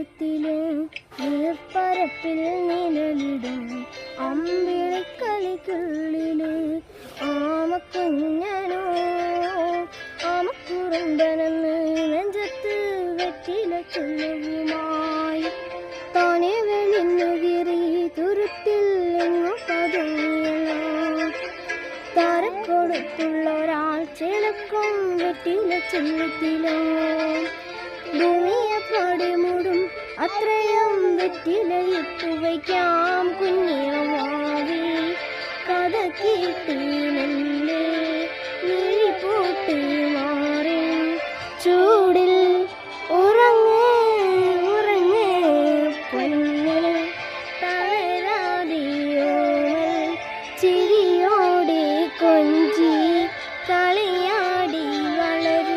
തുരുത്തിലെ നീർപ്പരപ്പിൽ നിഴലിടും അമ്പിളിക്കളിക്കുള്ളില് ആമക്കുഞ്ഞനോ ആമക്കുറുമ്പനെന്ന് നെഞ്ചത്ത് വെറ്റില ചൊല്ലുമായി താനെ വെളിഞ്ഞു കീറി തുരുത്തിൽ എങ്ങു പതുങ്ങിയല്ലോ താരക്കൊടുത്തുള്ള ഒരാൾ ചിലക്കും വെറ്റില ചൊല്ലത്തിലോ ഭൂമിയെ പാടിമൂടും അത്രയും വെറ്റിലയിട്ടു വയ്ക്കാം കുഞ്ഞിറമാവി കഥ കേട്ടില്ലേ വിഴി പൂട്ടി മാറി ചൂടിൽ